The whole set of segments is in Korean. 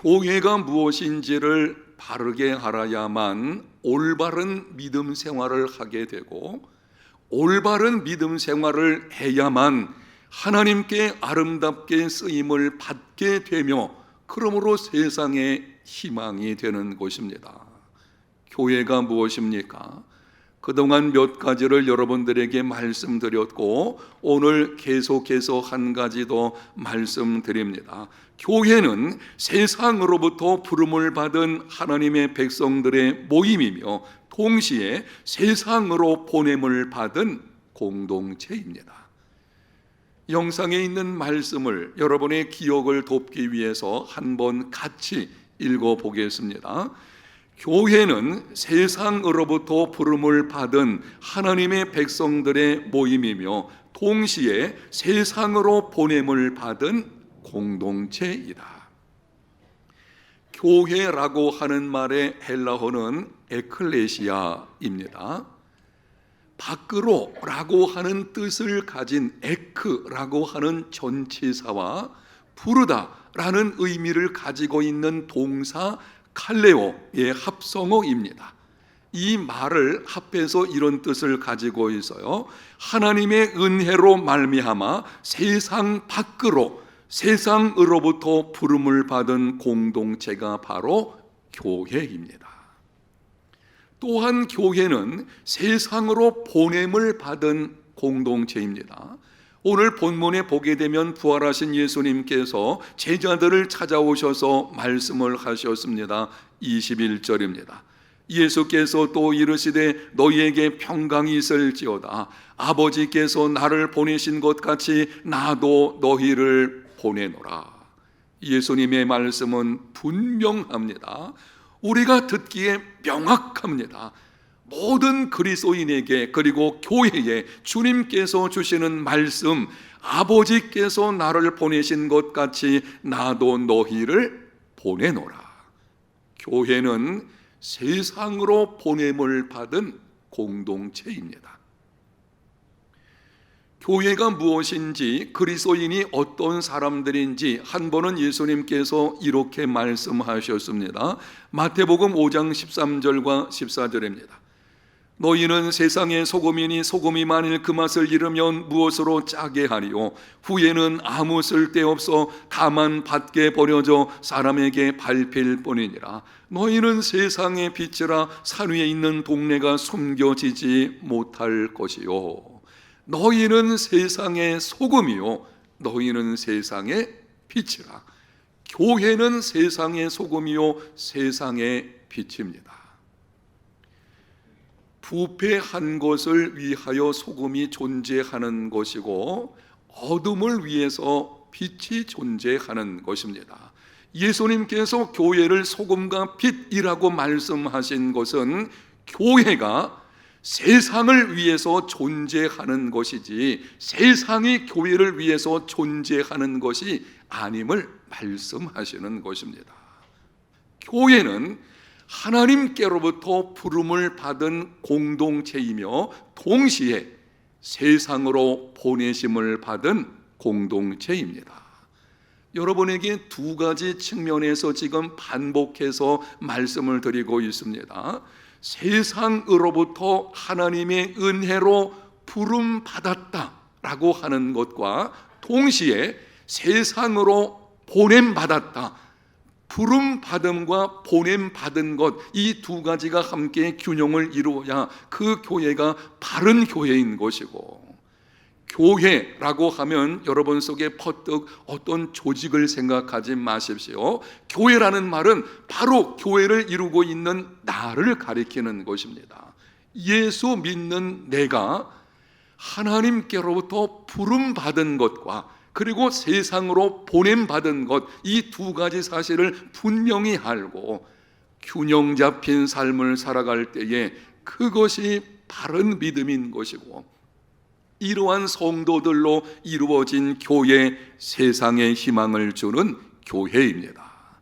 교회가 무엇인지를 바르게 알아야만 올바른 믿음 생활을 하게 되고, 올바른 믿음 생활을 해야만 하나님께 아름답게 쓰임을 받게 되며, 그러므로 세상에 희망이 되는 것입니다. 교회가 무엇입니까? 그동안 몇 가지를 여러분들에게 말씀드렸고, 오늘 계속해서 한 가지 더 말씀드립니다. 교회는 세상으로부터 부름을 받은 하나님의 백성들의 모임이며, 동시에 세상으로 보냄을 받은 공동체입니다. 영상에 있는 말씀을 여러분의 기억을 돕기 위해서 한번 같이 읽어보겠습니다. 교회는 세상으로부터 부름을 받은 하나님의 백성들의 모임이며, 동시에 세상으로 보냄을 받은 공동체이다. 교회라고 하는 말의 헬라어는 에클레시아입니다. 밖으로 라고 하는 뜻을 가진 에크라고 하는 전치사와 부르다 라는 의미를 가지고 있는 동사 칼레오의 합성어입니다. 이 말을 합해서 이런 뜻을 가지고 있어요. 하나님의 은혜로 말미암아 세상 밖으로, 세상으로부터 부름을 받은 공동체가 바로 교회입니다. 또한 교회는 세상으로 보냄을 받은 공동체입니다. 오늘 본문에 보게 되면 부활하신 예수님께서 제자들을 찾아오셔서 말씀을 하셨습니다. 21절입니다. 예수께서 또 이르시되 너희에게 평강이 있을지어다. 아버지께서 나를 보내신 것 같이 나도 너희를 보내노라. 예수님의 말씀은 분명합니다. 우리가 듣기에 명확합니다. 모든 그리스도인에게, 그리고 교회에 주님께서 주시는 말씀, 아버지께서 나를 보내신 것 같이 나도 너희를 보내노라. 교회는 세상으로 보냄을 받은 공동체입니다. 교회가 무엇인지, 그리스도인이 어떤 사람들인지 한 번은 예수님께서 이렇게 말씀하셨습니다. 마태복음 5장 13절과 14절입니다. 너희는 세상의 소금이니 소금이 만일 그 맛을 잃으면 무엇으로 짜게 하리요? 후에는 아무 쓸데없어 다만 밖에 버려져 사람에게 밟힐 뿐이니라. 너희는 세상의 빛이라 산 위에 있는 동네가 숨겨지지 못할 것이요. 너희는 세상의 소금이요, 너희는 세상의 빛이라. 교회는 세상의 소금이요 세상의 빛입니다. 부패한 것을 위하여 소금이 존재하는 것이고, 어둠을 위해서 빛이 존재하는 것입니다. 예수님께서 교회를 소금과 빛이라고 말씀하신 것은 교회가 세상을 위해서 존재하는 것이지 세상이 교회를 위해서 존재하는 것이 아님을 말씀하시는 것입니다. 교회는 하나님께로부터 부름을 받은 공동체이며, 동시에 세상으로 보내심을 받은 공동체입니다. 여러분에게 두 가지 측면에서 지금 반복해서 말씀을 드리고 있습니다. 세상으로부터 하나님의 은혜로 부름 받았다라고 하는 것과, 동시에 세상으로 보냄 받았다, 부름 받음과 보냄 받은 것, 이 두 가지가 함께 균형을 이루어야 그 교회가 바른 교회인 것이고, 교회라고 하면 여러분 속에 퍼뜩 어떤 조직을 생각하지 마십시오. 교회라는 말은 바로 교회를 이루고 있는 나를 가리키는 것입니다. 예수 믿는 내가 하나님께로부터 부름 받은 것과, 그리고 세상으로 보냄 받은 것, 이 두 가지 사실을 분명히 알고 균형 잡힌 삶을 살아갈 때에 그것이 바른 믿음인 것이고, 이러한 성도들로 이루어진 교회, 세상에 희망을 주는 교회입니다.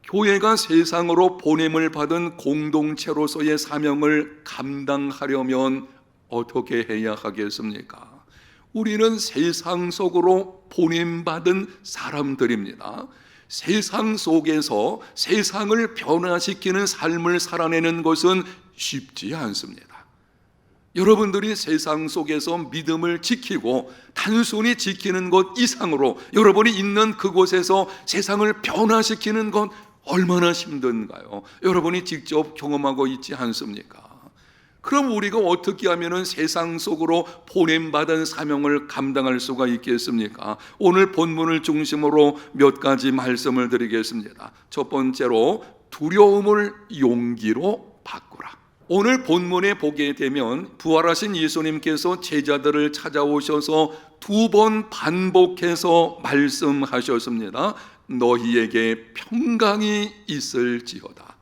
교회가 세상으로 보냄을 받은 공동체로서의 사명을 감당하려면 어떻게 해야 하겠습니까? 우리는 세상 속으로 보냄받은 사람들입니다. 세상 속에서 세상을 변화시키는 삶을 살아내는 것은 쉽지 않습니다. 여러분들이 세상 속에서 믿음을 지키고 단순히 지키는 것 이상으로 여러분이 있는 그곳에서 세상을 변화시키는 것 얼마나 힘든가요? 여러분이 직접 경험하고 있지 않습니까? 그럼 우리가 어떻게 하면 세상 속으로 보냄받은 사명을 감당할 수가 있겠습니까? 오늘 본문을 중심으로 몇 가지 말씀을 드리겠습니다. 첫 번째로 두려움을 용기로 바꾸라. 오늘 본문에 보게 되면 부활하신 예수님께서 제자들을 찾아오셔서 2번 반복해서 말씀하셨습니다. 너희에게 평강이 있을지어다.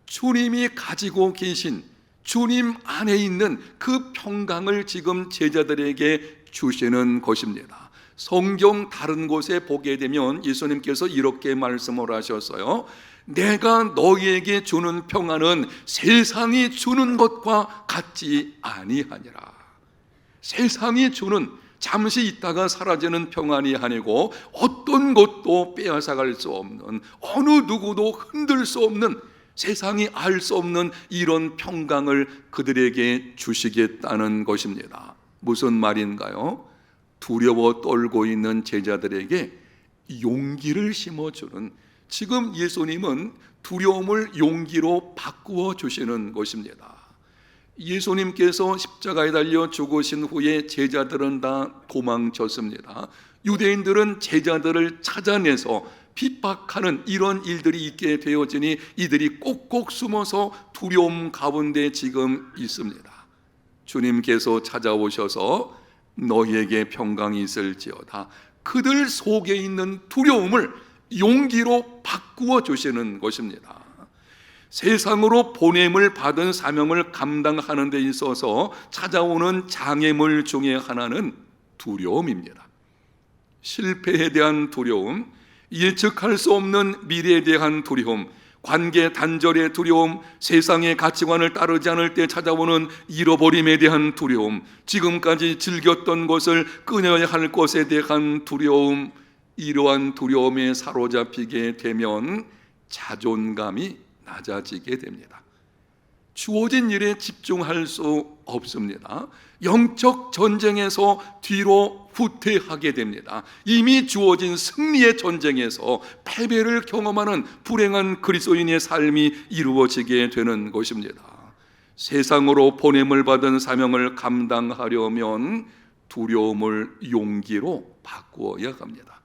주님이 가지고 계신, 주님 안에 있는 그 평강을 지금 제자들에게 주시는 것입니다. 성경 다른 곳에 보게 되면 예수님께서 이렇게 말씀을 하셨어요. 내가 너희에게 주는 평안은 세상이 주는 것과 같지 아니하니라. 세상이 주는 잠시 있다가 사라지는 평안이 아니고 어떤 것도 빼앗아갈 수 없는, 어느 누구도 흔들 수 없는, 세상이 알 수 없는 이런 평강을 그들에게 주시겠다는 것입니다. 무슨 말인가요? 두려워 떨고 있는 제자들에게 용기를 심어주는, 지금 예수님은 두려움을 용기로 바꾸어 주시는 것입니다. 예수님께서 십자가에 달려 죽으신 후에 제자들은 다 도망쳤습니다. 유대인들은 제자들을 찾아내서 핍박하는 이런 일들이 있게 되어지니 이들이 꼭꼭 숨어서 두려움 가운데 지금 있습니다. 주님께서 찾아오셔서 너희에게 평강이 있을지어다. 그들 속에 있는 두려움을 용기로 바꾸어 주시는 것입니다. 세상으로 보냄을 받은 사명을 감당하는 데 있어서 찾아오는 장애물 중에 하나는 두려움입니다. 실패에 대한 두려움, 예측할 수 없는 미래에 대한 두려움, 관계 단절의 두려움, 세상의 가치관을 따르지 않을 때 찾아오는 잃어버림에 대한 두려움, 지금까지 즐겼던 것을 끊어야 할 것에 대한 두려움, 이러한 두려움에 사로잡히게 되면 자존감이 낮아지게 됩니다. 주어진 일에 집중할 수 없습니다. 영적 전쟁에서 뒤로 후퇴하게 됩니다. 이미 주어진 승리의 전쟁에서 패배를 경험하는 불행한 그리스도인의 삶이 이루어지게 되는 것입니다. 세상으로 보냄을 받은 사명을 감당하려면 두려움을 용기로 바꾸어야 합니다.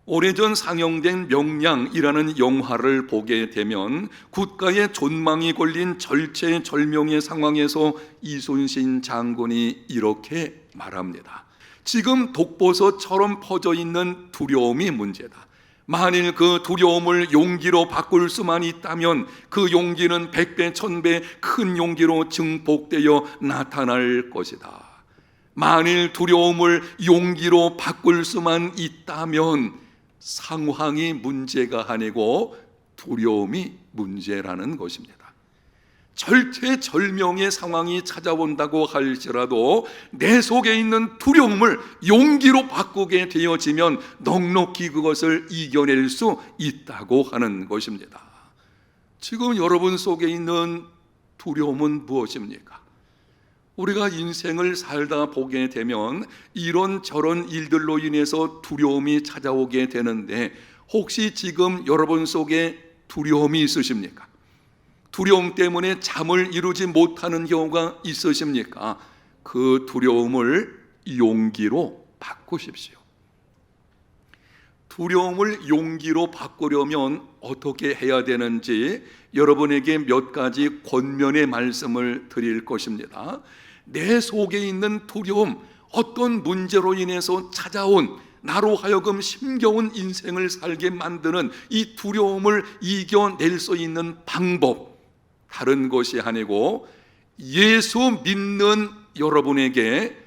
오래전 상영된 명량이라는 영화를 보게 되면 국가의 존망이 걸린 절체절명의 상황에서 이순신 장군이 이렇게 말합니다. 지금 독버섯처럼 퍼져 있는 두려움이 문제다. 만일 그 두려움을 용기로 바꿀 수만 있다면 그 용기는 100배, 1000배 큰 용기로 증폭되어 나타날 것이다. 만일 두려움을 용기로 바꿀 수만 있다면 상황이 문제가 아니고 두려움이 문제라는 것입니다. 절체절명의 상황이 찾아온다고 할지라도 내 속에 있는 두려움을 용기로 바꾸게 되어지면 넉넉히 그것을 이겨낼 수 있다고 하는 것입니다. 지금 여러분 속에 있는 두려움은 무엇입니까? 우리가 인생을 살다 보게 되면 이런저런 일들로 인해서 두려움이 찾아오게 되는데 혹시 지금 여러분 속에 두려움이 있으십니까? 두려움 때문에 잠을 이루지 못하는 경우가 있으십니까? 그 두려움을 용기로 바꾸십시오. 두려움을 용기로 바꾸려면 어떻게 해야 되는지 여러분에게 몇 가지 권면의 말씀을 드릴 것입니다. 내 속에 있는 두려움, 어떤 문제로 인해서 찾아온 나로 하여금 힘겨운 인생을 살게 만드는 이 두려움을 이겨낼 수 있는 방법, 다른 것이 아니고 예수 믿는 여러분에게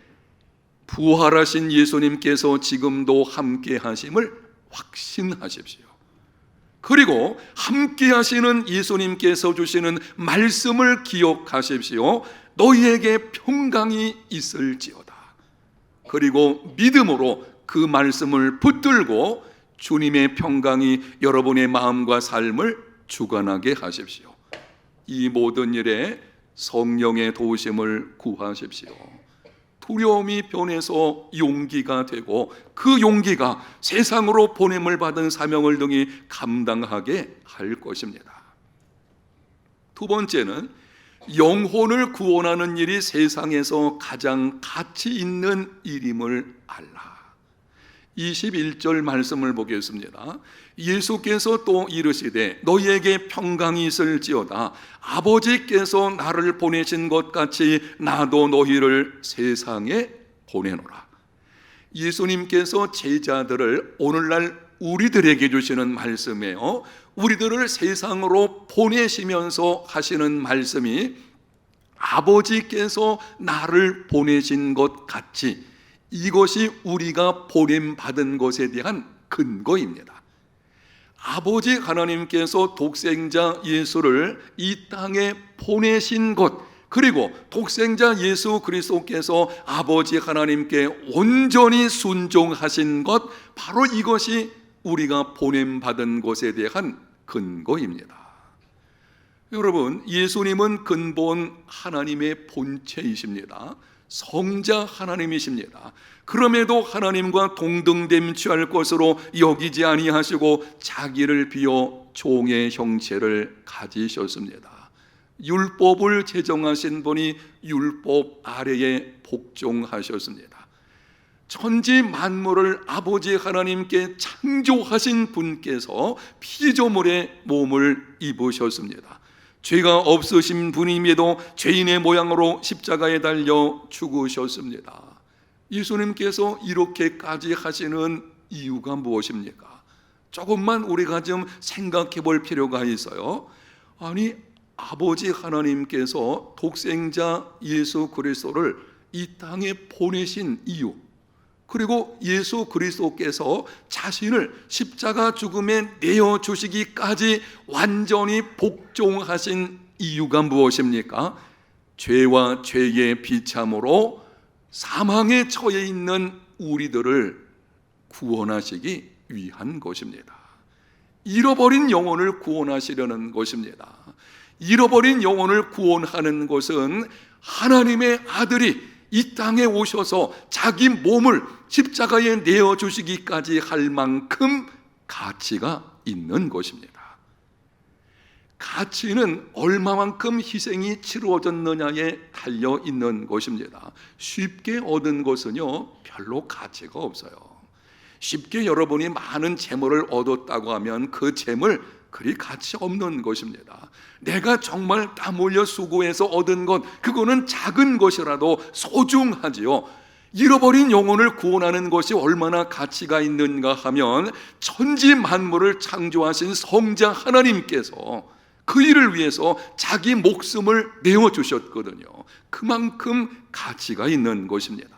부활하신 예수님께서 지금도 함께 하심을 확신하십시오. 그리고 함께 하시는 예수님께서 주시는 말씀을 기억하십시오. 너희에게 평강이 있을지어다. 그리고 믿음으로 그 말씀을 붙들고 주님의 평강이 여러분의 마음과 삶을 주관하게 하십시오. 이 모든 일에 성령의 도우심을 구하십시오. 두려움이 변해서 용기가 되고 그 용기가 세상으로 보냄을 받은 사명을 등이 감당하게 할 것입니다. 두 번째는 영혼을 구원하는 일이 세상에서 가장 가치 있는 일임을 알라. 21절 말씀을 보겠습니다. 예수께서 또 이르시되 너희에게 평강이 있을지어다. 아버지께서 나를 보내신 것 같이 나도 너희를 세상에 보내노라. 예수님께서 제자들을 오늘날 우리들에게 주시는 말씀이에요. 우리들을 세상으로 보내시면서 하시는 말씀이 아버지께서 나를 보내신 것 같이, 이것이 우리가 보냄받은 것에 대한 근거입니다. 아버지 하나님께서 독생자 예수를 이 땅에 보내신 것, 그리고 독생자 예수 그리스도께서 아버지 하나님께 온전히 순종하신 것, 바로 이것이 우리가 보냄받은 것에 대한 근거입니다. 여러분, 예수님은 근본 하나님의 본체이십니다. 성자 하나님이십니다. 그럼에도 하나님과 동등됨 취할 것으로 여기지 아니하시고 자기를 비워 종의 형체를 가지셨습니다. 율법을 제정하신 분이 율법 아래에 복종하셨습니다. 천지 만물을 아버지 하나님께 창조하신 분께서 피조물의 몸을 입으셨습니다. 죄가 없으신 분임에도 죄인의 모양으로 십자가에 달려 죽으셨습니다. 예수님께서 이렇게까지 하시는 이유가 무엇입니까? 조금만 우리가 좀 생각해 볼 필요가 있어요. 아니, 아버지 하나님께서 독생자 예수 그리스도를 이 땅에 보내신 이유, 그리고 예수 그리스도께서 자신을 십자가 죽음에 내어주시기까지 완전히 복종하신 이유가 무엇입니까? 죄와 죄의 비참으로 사망에 처해 있는 우리들을 구원하시기 위한 것입니다. 잃어버린 영혼을 구원하시려는 것입니다. 잃어버린 영혼을 구원하는 것은 하나님의 아들이 이 땅에 오셔서 자기 몸을 십자가에 내어주시기까지 할 만큼 가치가 있는 것입니다. 가치는 얼마만큼 희생이 치루어졌느냐에 달려 있는 것입니다. 쉽게 얻은 것은요, 별로 가치가 없어요. 쉽게 여러분이 많은 재물을 얻었다고 하면 그 재물 그리 가치 없는 것입니다. 내가 정말 땀 흘려 수고해서 얻은 것, 그거는 작은 것이라도 소중하지요. 잃어버린 영혼을 구원하는 것이 얼마나 가치가 있는가 하면 천지 만물을 창조하신 성자 하나님께서 그 일을 위해서 자기 목숨을 내어주셨거든요. 그만큼 가치가 있는 것입니다.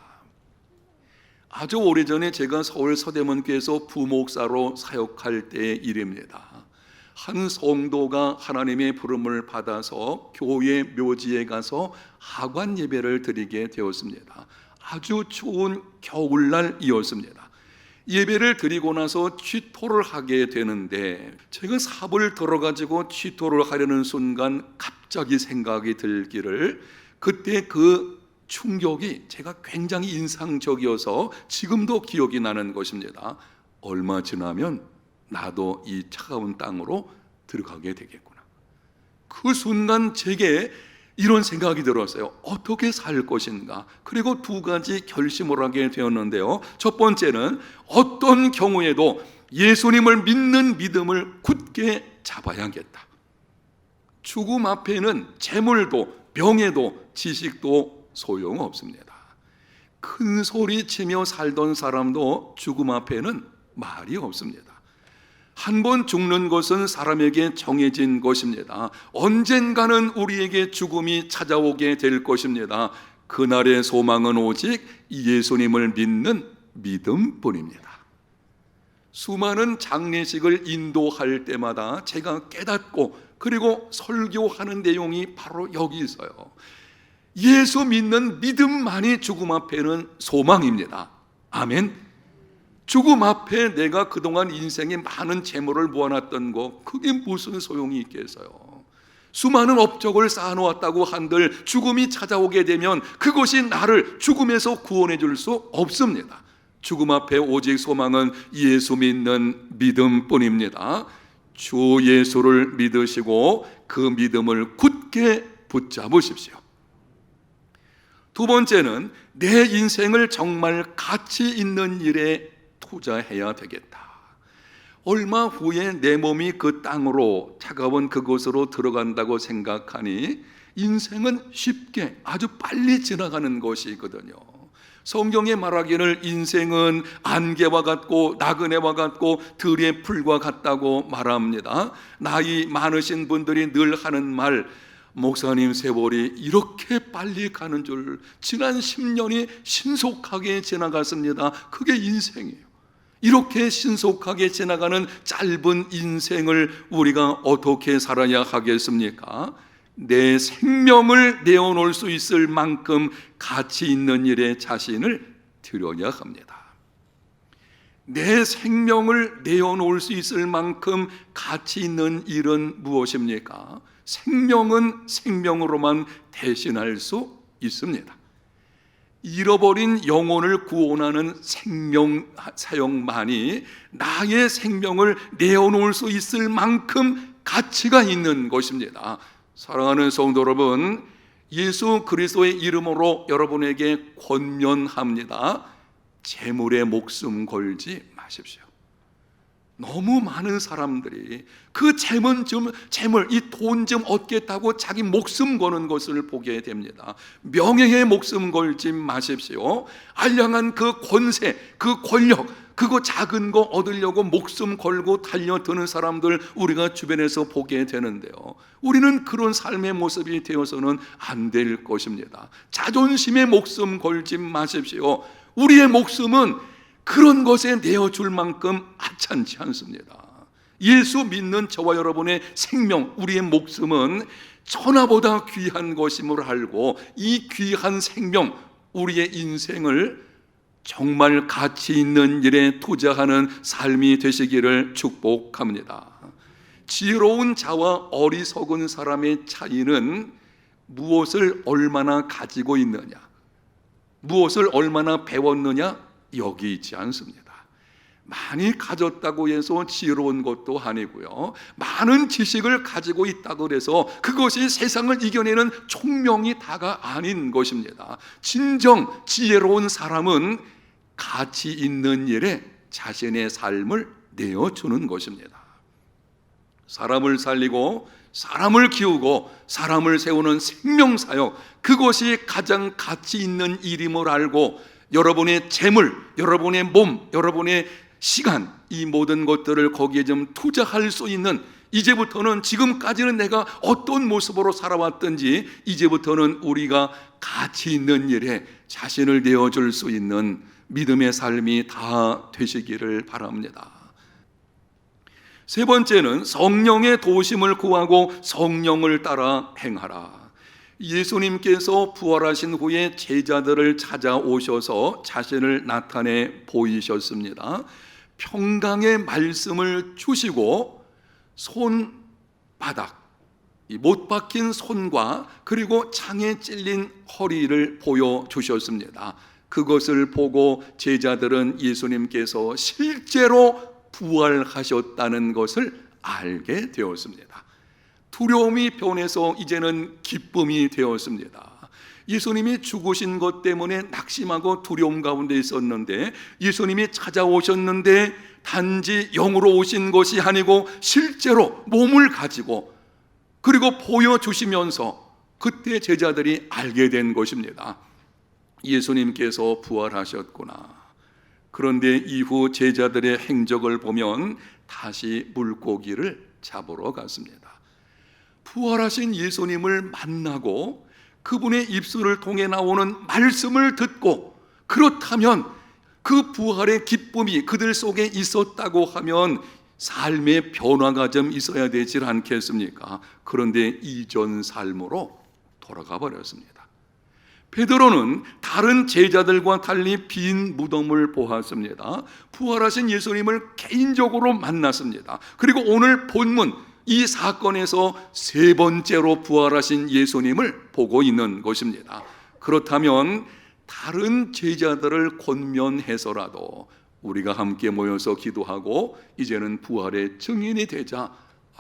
아주 오래전에 제가 서울 서대문교회에서 부목사로 사역할 때의 일입니다. 한 성도가 하나님의 부름을 받아서 교회 묘지에 가서 하관 예배를 드리게 되었습니다. 아주 추운 겨울날이었습니다. 예배를 드리고 나서 취토를 하게 되는데, 제가 삽을 들어가지고 취토를 하려는 순간 갑자기 생각이 들기를, 그때 그 충격이 제가 굉장히 인상적이어서 지금도 기억이 나는 것입니다. 얼마 지나면 나도 이 차가운 땅으로 들어가게 되겠구나. 그 순간 제게 이런 생각이 들었어요. 어떻게 살 것인가? 그리고 두 가지 결심을 하게 되었는데요. 첫 번째는 어떤 경우에도 예수님을 믿는 믿음을 굳게 잡아야겠다. 죽음 앞에는 재물도 명예도 지식도 소용없습니다. 큰 소리 치며 살던 사람도 죽음 앞에는 말이 없습니다. 한 번 죽는 것은 사람에게 정해진 것입니다. 언젠가는 우리에게 죽음이 찾아오게 될 것입니다. 그날의 소망은 오직 예수님을 믿는 믿음뿐입니다. 수많은 장례식을 인도할 때마다 제가 깨닫고 그리고 설교하는 내용이 바로 여기 있어요. 예수 믿는 믿음만이 죽음 앞에는 소망입니다. 아멘. 죽음 앞에 내가 그동안 인생에 많은 재물을 모아놨던 거, 그게 무슨 소용이 있겠어요? 수많은 업적을 쌓아놓았다고 한들 죽음이 찾아오게 되면 그것이 나를 죽음에서 구원해 줄 수 없습니다. 죽음 앞에 오직 소망은 예수 믿는 믿음뿐입니다. 주 예수를 믿으시고 그 믿음을 굳게 붙잡으십시오. 두 번째는 내 인생을 정말 가치 있는 일에 투자해야 되겠다. 얼마 후에 내 몸이 그 땅으로, 차가운 그곳으로 들어간다고 생각하니 인생은 쉽게 아주 빨리 지나가는 것이거든요. 성경에 말하기를 인생은 안개와 같고 나그네와 같고 들의 풀과 같다고 말합니다. 나이 많으신 분들이 늘 하는 말, 목사님 세월이 이렇게 빨리 가는 줄, 지난 10년이 신속하게 지나갔습니다. 그게 인생이에요. 이렇게 신속하게 지나가는 짧은 인생을 우리가 어떻게 살아야 하겠습니까? 내 생명을 내어놓을 수 있을 만큼 가치 있는 일에 자신을 들여야 합니다. 내 생명을 내어놓을 수 있을 만큼 가치 있는 일은 무엇입니까? 생명은 생명으로만 대신할 수 있습니다. 잃어버린 영혼을 구원하는 생명 사역만이 나의 생명을 내어놓을 수 있을 만큼 가치가 있는 것입니다. 사랑하는 성도 여러분, 예수 그리스도의 이름으로 여러분에게 권면합니다. 재물에 목숨 걸지 마십시오. 너무 많은 사람들이 그 재물, 이 돈 좀 얻겠다고 자기 목숨 거는 것을 보게 됩니다. 명예에 목숨 걸지 마십시오. 알량한 그 권세, 그 권력, 그거 작은 거 얻으려고 목숨 걸고 달려드는 사람들 우리가 주변에서 보게 되는데요. 우리는 그런 삶의 모습이 되어서는 안 될 것입니다. 자존심에 목숨 걸지 마십시오. 우리의 목숨은 그런 것에 내어줄 만큼 하찮지 않습니다. 예수 믿는 저와 여러분의 생명, 우리의 목숨은 천하보다 귀한 것임을 알고 이 귀한 생명, 우리의 인생을 정말 가치 있는 일에 투자하는 삶이 되시기를 축복합니다. 지혜로운 자와 어리석은 사람의 차이는 무엇을 얼마나 가지고 있느냐, 무엇을 얼마나 배웠느냐, 여기 있지 않습니다. 많이 가졌다고 해서 지혜로운 것도 아니고요, 많은 지식을 가지고 있다고 해서 그것이 세상을 이겨내는 총명이 다가 아닌 것입니다. 진정 지혜로운 사람은 가치 있는 일에 자신의 삶을 내어주는 것입니다. 사람을 살리고 사람을 키우고 사람을 세우는 생명사역, 그것이 가장 가치 있는 일임을 알고 여러분의 재물, 여러분의 몸, 여러분의 시간, 이 모든 것들을 거기에 좀 투자할 수 있는, 이제부터는, 지금까지는 내가 어떤 모습으로 살아왔든지 이제부터는 우리가 가치 있는 일에 자신을 내어줄 수 있는 믿음의 삶이 다 되시기를 바랍니다. 세 번째는 성령의 도우심을 구하고 성령을 따라 행하라. 예수님께서 부활하신 후에 제자들을 찾아오셔서 자신을 나타내 보이셨습니다. 평강의 말씀을 주시고 손바닥, 못 박힌 손과 그리고 창에 찔린 허리를 보여주셨습니다. 그것을 보고 제자들은 예수님께서 실제로 부활하셨다는 것을 알게 되었습니다. 두려움이 변해서 이제는 기쁨이 되었습니다. 예수님이 죽으신 것 때문에 낙심하고 두려움 가운데 있었는데, 예수님이 찾아오셨는데 단지 영으로 오신 것이 아니고 실제로 몸을 가지고 그리고 보여주시면서 그때 제자들이 알게 된 것입니다. 예수님께서 부활하셨구나. 그런데 이후 제자들의 행적을 보면 다시 물고기를 잡으러 갔습니다. 부활하신 예수님을 만나고 그분의 입술을 통해 나오는 말씀을 듣고, 그렇다면 그 부활의 기쁨이 그들 속에 있었다고 하면 삶의 변화가 좀 있어야 되지 않겠습니까? 그런데 이전 삶으로 돌아가 버렸습니다. 베드로는 다른 제자들과 달리 빈 무덤을 보았습니다. 부활하신 예수님을 개인적으로 만났습니다. 그리고 오늘 본문 이 사건에서 세 번째로 부활하신 예수님을 보고 있는 것입니다. 그렇다면 다른 제자들을 권면해서라도 우리가 함께 모여서 기도하고 이제는 부활의 증인이 되자,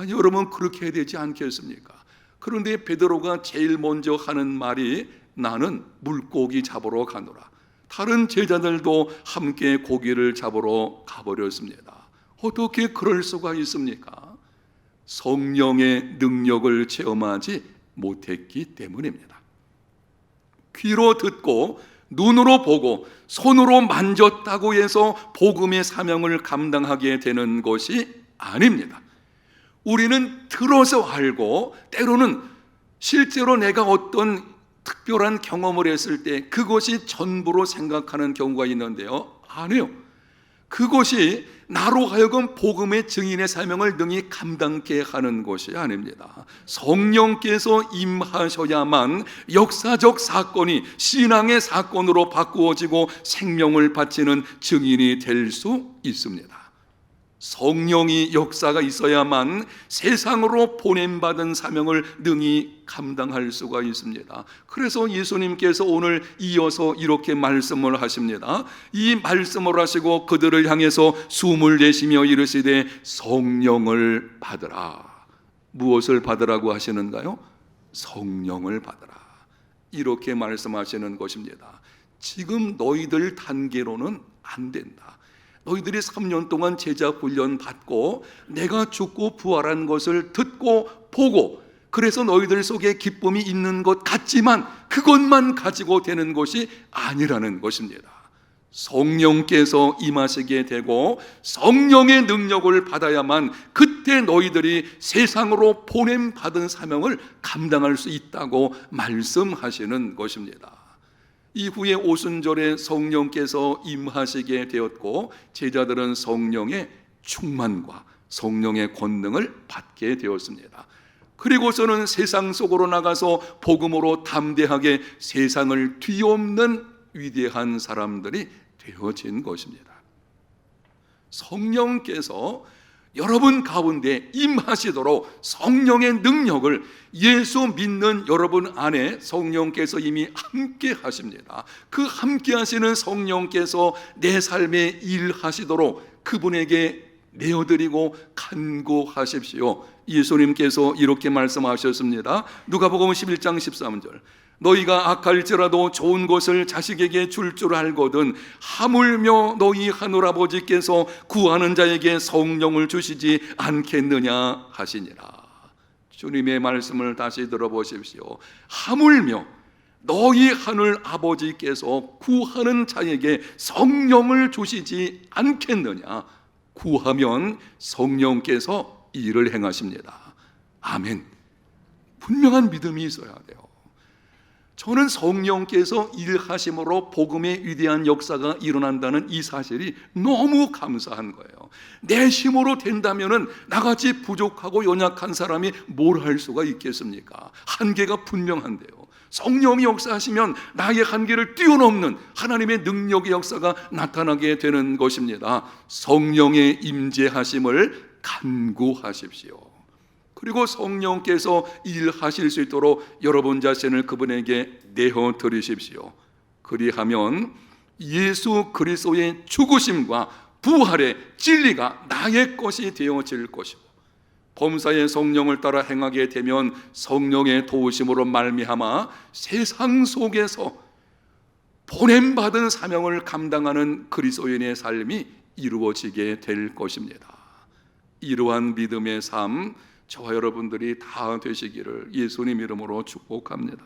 여러분 그렇게 해야 되지 않겠습니까? 그런데 베드로가 제일 먼저 하는 말이 나는 물고기 잡으러 가노라. 다른 제자들도 함께 고기를 잡으러 가버렸습니다. 어떻게 그럴 수가 있습니까? 성령의 능력을 체험하지 못했기 때문입니다. 귀로 듣고 눈으로 보고 손으로 만졌다고 해서 복음의 사명을 감당하게 되는 것이 아닙니다. 우리는 들어서 알고 때로는 실제로 내가 어떤 특별한 경험을 했을 때 그것이 전부로 생각하는 경우가 있는데요, 아니에요. 그것이 나로 하여금 복음의 증인의 사명을 능히 감당케 하는 것이 아닙니다. 성령께서 임하셔야만 역사적 사건이 신앙의 사건으로 바꾸어지고 생명을 바치는 증인이 될 수 있습니다. 성령이 역사가 있어야만 세상으로 보냄받은 사명을 능히 감당할 수가 있습니다. 그래서 예수님께서 오늘 이어서 이렇게 말씀을 하십니다. 이 말씀을 하시고 그들을 향해서 숨을 내쉬며 이르시되 성령을 받으라. 무엇을 받으라고 하시는가요? 성령을 받으라. 이렇게 말씀하시는 것입니다. 지금 너희들 단계로는 안 된다. 너희들이 3년 동안 제자 훈련 받고 내가 죽고 부활한 것을 듣고 보고 그래서 너희들 속에 기쁨이 있는 것 같지만 그것만 가지고 되는 것이 아니라는 것입니다. 성령께서 임하시게 되고 성령의 능력을 받아야만 그때 너희들이 세상으로 보냄받은 사명을 감당할 수 있다고 말씀하시는 것입니다. 이후에 오순절에 성령께서 임하시게 되었고 제자들은 성령의 충만과 성령의 권능을 받게 되었습니다. 그리고서는 세상 속으로 나가서 복음으로 담대하게 세상을 뒤엎는 위대한 사람들이 되어진 것입니다. 성령께서 여러분 가운데 임하시도록 성령의 능력을 예수 믿는 여러분 안에 성령께서 이미 함께 하십니다. 그 함께 하시는 성령께서 내 삶에 일하시도록 그분에게 내어드리고 간구하십시오. 예수님께서 이렇게 말씀하셨습니다. 누가복음 11장 13절 너희가 악할지라도 좋은 것을 자식에게 줄 알거든 하물며 너희 하늘아버지께서 구하는 자에게 성령을 주시지 않겠느냐 하시니라. 주님의 말씀을 다시 들어보십시오. 하물며 너희 하늘 아버지께서 구하는 자에게 성령을 주시지 않겠느냐. 구하면 성령께서 일을 행하십니다. 아멘. 분명한 믿음이 있어야 돼요. 저는 성령께서 일하심으로 복음의 위대한 역사가 일어난다는 이 사실이 너무 감사한 거예요. 내 힘으로 된다면은 나같이 부족하고 연약한 사람이 뭘 할 수가 있겠습니까? 한계가 분명한데요. 성령이 역사하시면 나의 한계를 뛰어넘는 하나님의 능력의 역사가 나타나게 되는 것입니다. 성령의 임재하심을 간구하십시오. 그리고 성령께서 일하실 수 있도록 여러분 자신을 그분에게 내어 드리십시오. 그리하면 예수 그리스도의 죽으심과 부활의 진리가 나의 것이 되어질 것이고 범사의 성령을 따라 행하게 되면 성령의 도우심으로 말미암아 세상 속에서 보냄받은 사명을 감당하는 그리스도인의 삶이 이루어지게 될 것입니다. 이러한 믿음의 삶 저와 여러분들이 다 되시기를 예수님 이름으로 축복합니다.